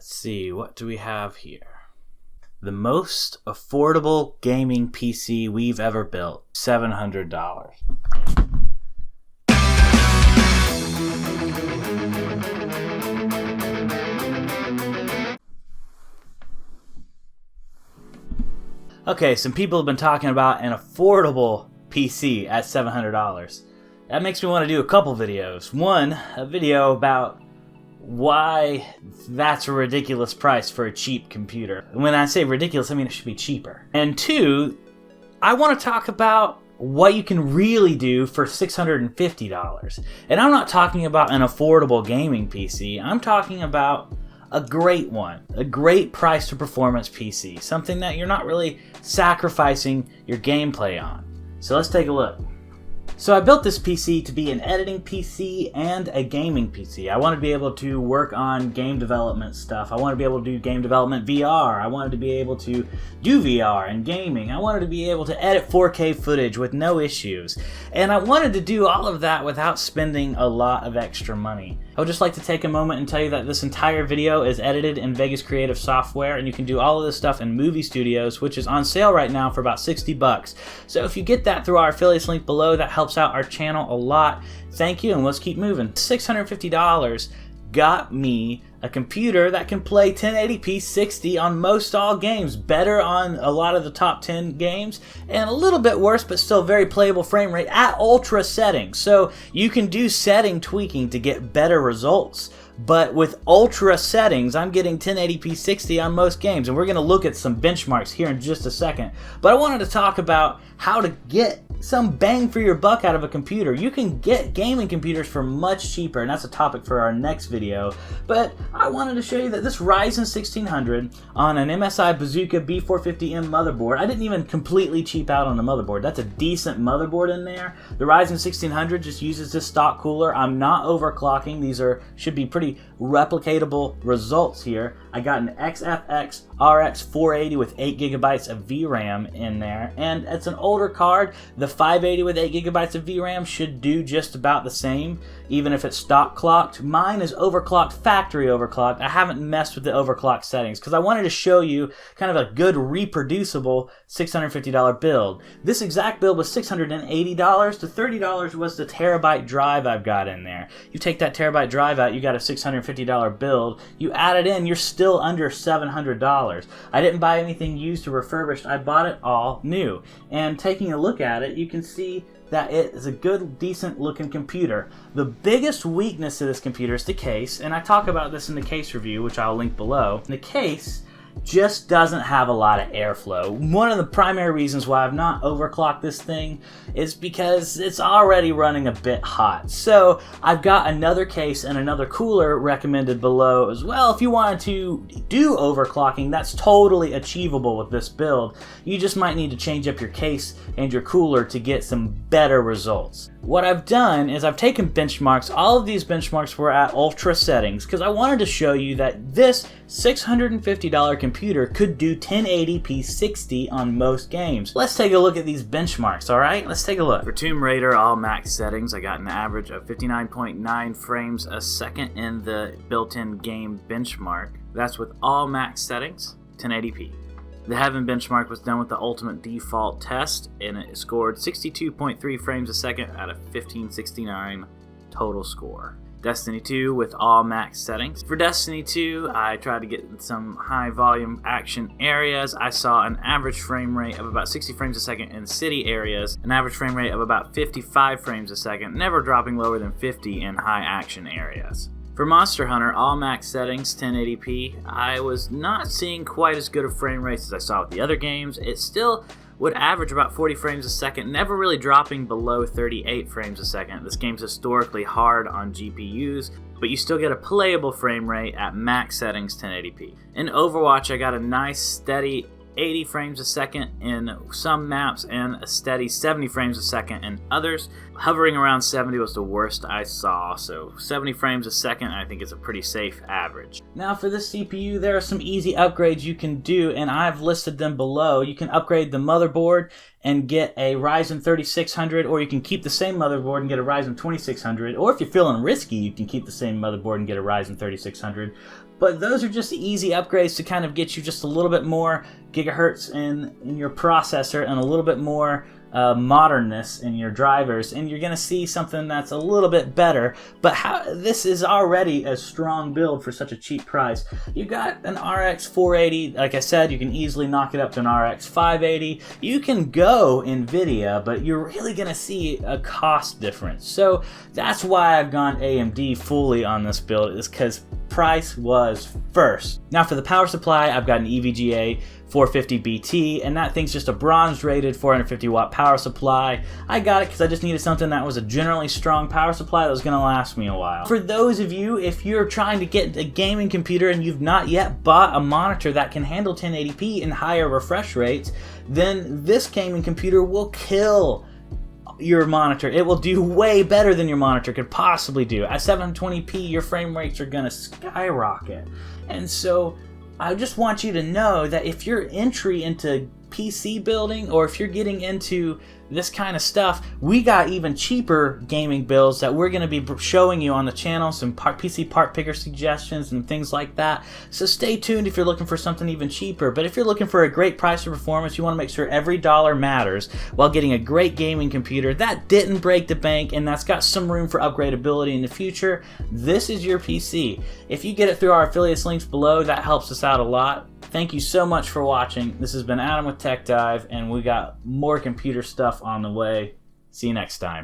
Let's see, what do we have here? The most affordable gaming PC we've ever built, $700. Okay, some people have been talking about an affordable PC at $700. That makes me want to do a couple videos. One, a video about why that's a ridiculous price for a cheap computer. When I say ridiculous, I mean it should be cheaper. And two, I want to talk about what you can really do for $650. And I'm not talking about an affordable gaming PC. I'm talking about a great one, a great price to performance PC, something that you're not really sacrificing your gameplay on. So let's take a look. So I built this PC to be an editing PC and a gaming PC. I wanted to be able to work on game development stuff. I wanted to be able to do game development VR. I wanted to be able to do VR and gaming. I wanted to be able to edit 4K footage with no issues. And I wanted to do all of that without spending a lot of extra money. I would just like to take a moment and tell you that this entire video is edited in Vegas Creative Software, and you can do all of this stuff in Movie Studios, which is on sale right now for about $60. So if you get that through our affiliates link below, that helps out our channel a lot. Thank you, and let's keep moving. $650 got me a computer that can play 1080p 60 on most all games, better on a lot of the top 10 games, and a little bit worse but still very playable frame rate at ultra settings. So you can do setting tweaking to get better results, but with ultra settings I'm getting 1080p 60 on most games, and we're going to look at some benchmarks here in just a second. But I wanted to talk about how to get some bang for your buck out of a computer. You can get gaming computers for much cheaper, and that's a topic for our next video. But I wanted to show you that this Ryzen 1600 on an MSI Bazooka B450M motherboard, I didn't even completely cheap out on the motherboard. That's a decent motherboard in there. The Ryzen 1600 just uses this stock cooler. I'm not overclocking. These should be pretty replicatable results here. I got an XFX RX 480 with 8GB of VRAM in there, and it's an older card. The 580 with 8GB of VRAM should do just about the same, even if it's stock clocked. Mine is overclocked, factory overclocked. I haven't messed with the overclock settings because I wanted to show you kind of a good reproducible $650 build. This exact build was $680. The $30 was the terabyte drive I've got in there. You take that terabyte drive out, you got a $650 build. You add it in, you're still under $700. I didn't buy anything used or refurbished. I bought it all new. And taking a look at it, you can see that it is a good, decent looking computer. The biggest weakness of this computer is the case, and I talk about this in the case review, which I'll link below. The case just doesn't have a lot of airflow. One of the primary reasons why I've not overclocked this thing is because it's already running a bit hot. So I've got another case and another cooler recommended below as well. If you wanted to do overclocking, that's totally achievable with this build. You just might need to change up your case and your cooler to get some better results. What I've done is I've taken benchmarks. All of these benchmarks were at ultra settings because I wanted to show you that this $650 computer could do 1080p 60 on most games. Let's take a look at these benchmarks, alright? Let's take a look. For Tomb Raider all max settings, I got an average of 59.9 frames a second in the built-in game benchmark. That's with all max settings, 1080p. The Heaven benchmark was done with the ultimate default test, and it scored 62.3 frames a second out of 1569 total score. Destiny 2 with all max settings. For Destiny 2, I tried to get some high volume action areas. I saw an average frame rate of about 60 frames a second in city areas, an average frame rate of about 55 frames a second, never dropping lower than 50 in high action areas. For Monster Hunter, all max settings, 1080p, I was not seeing quite as good of frame rates as I saw with the other games. It still would average about 40 frames a second, never really dropping below 38 frames a second. This game's historically hard on GPUs, but you still get a playable frame rate at max settings, 1080p. In Overwatch, I got a nice steady 80 frames a second in some maps and a steady 70 frames a second in others. Hovering around 70 was the worst I saw, so 70 frames a second I think is a pretty safe average. Now for this CPU, there are some easy upgrades you can do, and I've listed them below. You can upgrade the motherboard and get a Ryzen 3600, or you can keep the same motherboard and get a Ryzen 2600, or if you're feeling risky, you can keep the same motherboard and get a Ryzen 3600. But those are just easy upgrades to kind of get you just a little bit more gigahertz in your processor and a little bit more modernness in your drivers, and you're going to see something that's a little bit better. But this is already a strong build for such a cheap price. You got an RX 480. Like I said, you can easily knock it up to an RX 580. You can go NVIDIA, but you're really going to see a cost difference. So that's why I've gone AMD fully on this build, is because price was first. Now for the power supply, I've got an EVGA 450 BT, and that thing's just a bronze rated 450 watt power supply. I got it because I just needed something that was a generally strong power supply that was going to last me a while. For those of you, if you're trying to get a gaming computer and you've not yet bought a monitor that can handle 1080p and higher refresh rates, then this gaming computer will kill your monitor. It will do way better than your monitor could possibly do. At 720p, your frame rates are going to skyrocket. And so I just want you to know that if your entry into PC building, or if you're getting into this kind of stuff, we got even cheaper gaming builds that we're going to be showing you on the channel, some PC part picker suggestions and things like that. So stay tuned if you're looking for something even cheaper. But if you're looking for a great price or performance, you want to make sure every dollar matters while getting a great gaming computer that didn't break the bank and that's got some room for upgradability in the future, this is your PC. If you get it through our affiliates links below, that helps us out a lot. Thank you so much for watching. This has been Adam with Techdive, and we got more computer stuff on the way. See you next time.